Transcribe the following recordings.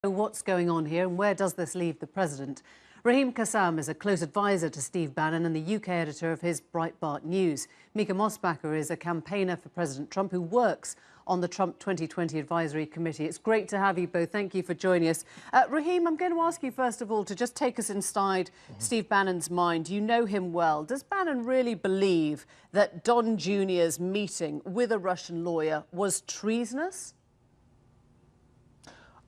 What's going on here and where does this leave the president? Raheem Kassam is a close advisor to Steve Bannon and the UK editor of his Breitbart News. Mica Mosbacher is a campaigner for President Trump who works on the Trump 2020 Advisory Committee. It's great to have you both. Thank you for joining us. Raheem, I'm going to ask you first of all to just take us inside Steve Bannon's mind. You know him well. Does Bannon really believe that Don Jr.'s meeting with a Russian lawyer was treasonous?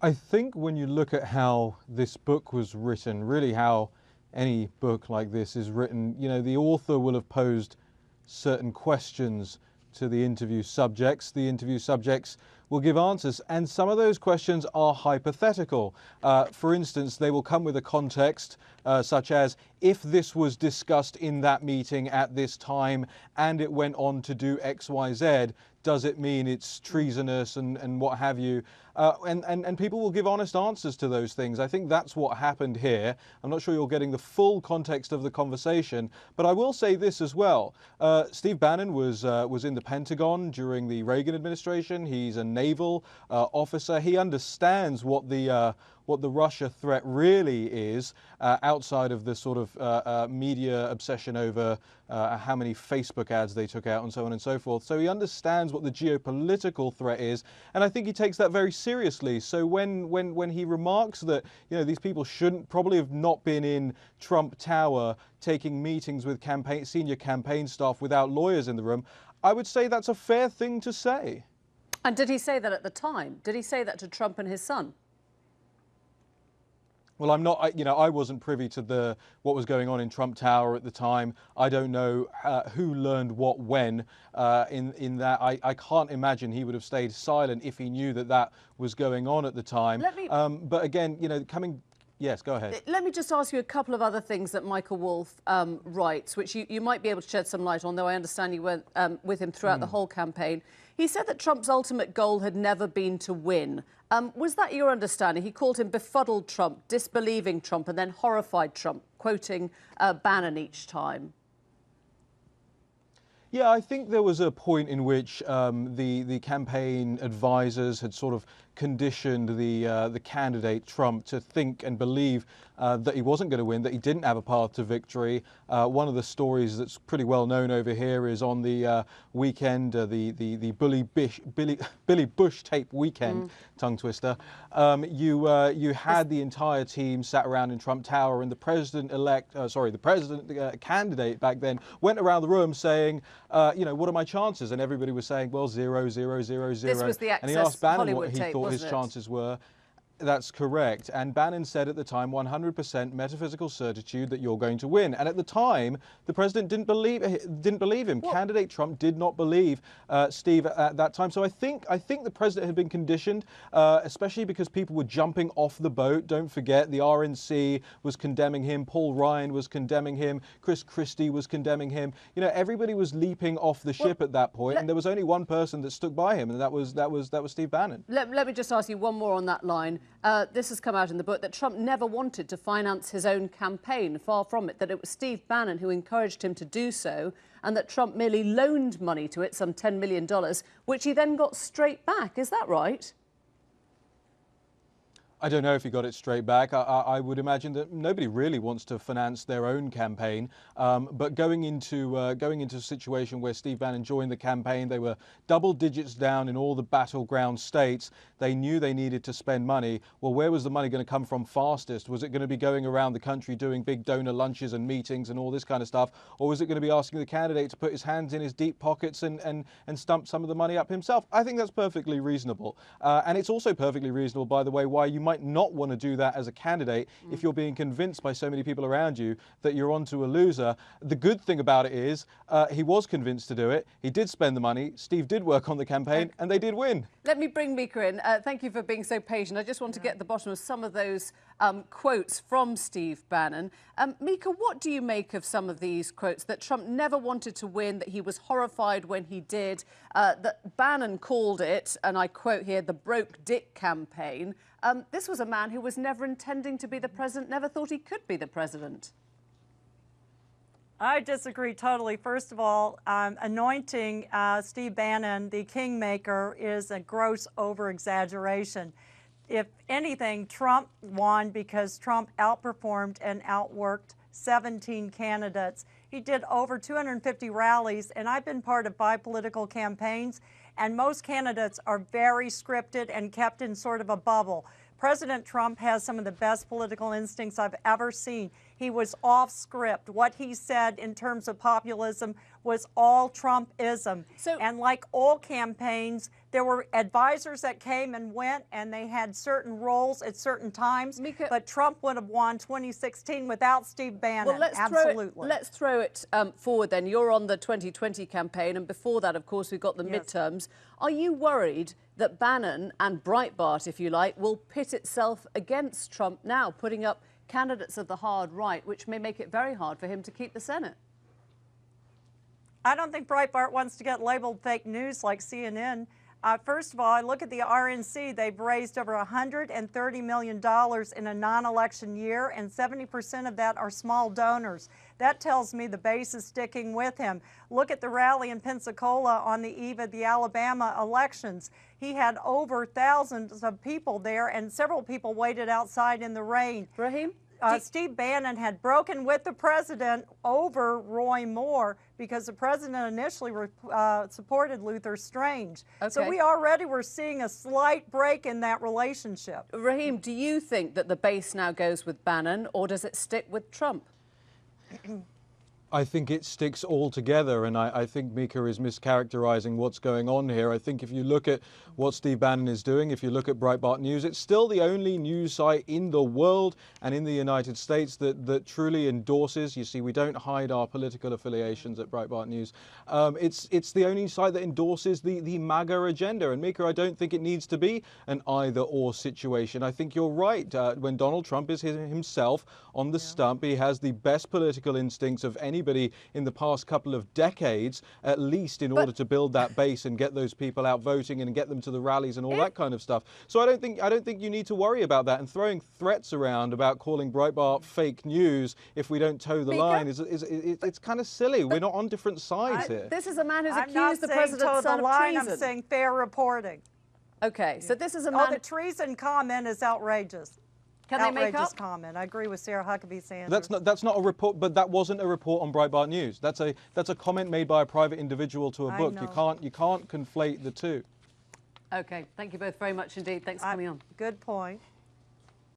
I think when you look at how this book was written, really how any book like this is written, you know, the author will have posed certain questions to the interview subjects. The interview subjects will give answers, and some of those questions are hypothetical. For instance, they will come with a context such as, if this was discussed in that meeting at this time and it went on to do X, Y, Z, does it mean it's treasonous and what have you? And people will give honest answers to those things. I think that's what happened here. I'm not sure you're getting the full context of the conversation, but I will say this as well. Steve Bannon was in the Pentagon during the Reagan administration. He's a naval officer. He understands what the Russia threat really is, outside of the sort of media obsession over how many Facebook ads they took out and so on and so forth. So he understands what the geopolitical threat is, and I think he takes that very seriously. So when he remarks that, you know, these people probably have not been in Trump Tower taking meetings with senior campaign staff without lawyers in the room, I would say that's a fair thing to say. And did he say that at the time? Did he say that to Trump and his son? Well, I'm not, I wasn't privy to what was going on in Trump Tower at the time. I don't know who learned what when in that. I can't imagine he would have stayed silent if he knew that was going on at the time. But again, yes, go ahead. Let me just ask you a couple of other things that Michael Wolff writes, which you might be able to shed some light on, though I understand you went with him throughout the whole campaign. He said that Trump's ultimate goal had never been to win. Was that your understanding? He called him befuddled Trump, disbelieving Trump, and then horrified Trump, quoting Bannon each time. Yeah, I think there was a point in which the campaign advisors had sort of conditioned the candidate Trump to think and believe that he wasn't going to win, that he didn't have a path to victory. One of the stories that's pretty well known over here is on the weekend, the Billy Bush tape weekend, tongue twister. You had the entire team sat around in Trump Tower, and the president-elect, the president candidate back then went around the room saying, what are my chances? And everybody was saying, well, 0, 0, 0, 0. This was the Access and he asked Bannon Hollywood what he tape, thought his chances were. That's correct. And Bannon said at the time, 100% metaphysical certitude that you're going to win. And at the time, the president didn't believe him. What? Candidate Trump did not believe Steve at that time. So I think the president had been conditioned, especially because people were jumping off the boat. Don't forget, the RNC was condemning him. Paul Ryan was condemning him. Chris Christie was condemning him. You know, everybody was leaping off the ship at that point, and there was only one person that stuck by him, and that was Steve Bannon. Let me just ask you one more on that line. This has come out in the book that Trump never wanted to finance his own campaign, far from it, that it was Steve Bannon who encouraged him to do so, and that Trump merely loaned money to it, some $10 million, which he then got straight back. Is that right? I don't know if he got it straight back. I would imagine that nobody really wants to finance their own campaign. But going into a situation where Steve Bannon joined the campaign, they were double digits down in all the battleground states. They knew they needed to spend money. Well, where was the money going to come from fastest? Was it going to be going around the country doing big donor lunches and meetings and all this kind of stuff? Or was it going to be asking the candidate to put his hands in his deep pockets and stump some of the money up himself? I think that's perfectly reasonable. And it's also perfectly reasonable, by the way, why you might not want to do that as a candidate if you're being convinced by so many people around you that you're onto a loser. The good thing about it is he was convinced to do it. He did spend the money. Steve did work on the campaign, and they did win. Let me bring Mica in. Thank you for being so patient. I just want to get to the bottom of some of those quotes from Steve Bannon. Mica, what do you make of some of these quotes? That Trump never wanted to win, that he was horrified when he did, that Bannon called it, and I quote here, the broke dick campaign. This was a man who was never intending to be the president, never thought he could be the president. I disagree totally. First of all, anointing Steve Bannon the kingmaker is a gross over-exaggeration. if anything, Trump won because Trump outperformed and outworked 17 candidates. He did over 250 rallies, and I've been part of 5 political campaigns, and most candidates are very scripted and kept in sort of a bubble. President Trump has some of the best political instincts I've ever seen. He was off script. What he said in terms of populism was all Trumpism. And like all campaigns, there were advisors that came and went, and they had certain roles at certain times. But Trump would have won 2016 without Steve Bannon. Well, Absolutely. Let's throw it forward then. You're on the 2020 campaign, and before that, of course, we've got the midterms. Are you worried that Bannon and Breitbart, if you like, will pit itself against Trump now, putting up candidates of the hard right, which may make it very hard for him to keep the Senate? I don't think Breitbart wants to get labeled fake news like CNN. First of all, I look at the RNC. They've raised over $130 million in a non-election year, and 70% of that are small donors. That tells me the base is sticking with him. Look at the rally in Pensacola on the eve of the Alabama elections. He had over thousands of people there, and several people waited outside in the rain. Raheem? Steve Bannon had broken with the president over Roy Moore because the president initially supported Luther Strange. Okay. So we already were seeing a slight break in that relationship. Raheem, do you think that the base now goes with Bannon, or does it stick with Trump? I think it sticks all together, and I think Mica is mischaracterizing what's going on here. I think if you look at what Steve Bannon is doing, if you look at Breitbart News, it's still the only news site in the world and in the United States that truly endorses. You see, we don't hide our political affiliations at Breitbart News. It's the only site that endorses the MAGA agenda. And Mica, I don't think it needs to be an either-or situation. I think you're right. When Donald Trump is himself on the stump, he has the best political instincts of anybody in the past couple of decades, at least, in order to build that base and get those people out voting and get them to the rallies and all that kind of stuff. So I don't think you need to worry about that. And throwing threats around about calling Breitbart fake news if we don't toe the line it's kind of silly. We're not on different sides here. This is a man who's I'm accused the president's son of treason. I'm saying fair reporting. Okay, so this is a man... Oh, the treason comment is outrageous. Can they make outrageous up? comment. I agree with Sarah Huckabee Sanders. That's not a report, but that wasn't a report on Breitbart News. That's a comment made by a private individual to a book. You can't conflate the two. Okay, thank you both very much indeed. Thanks for coming on. Good point.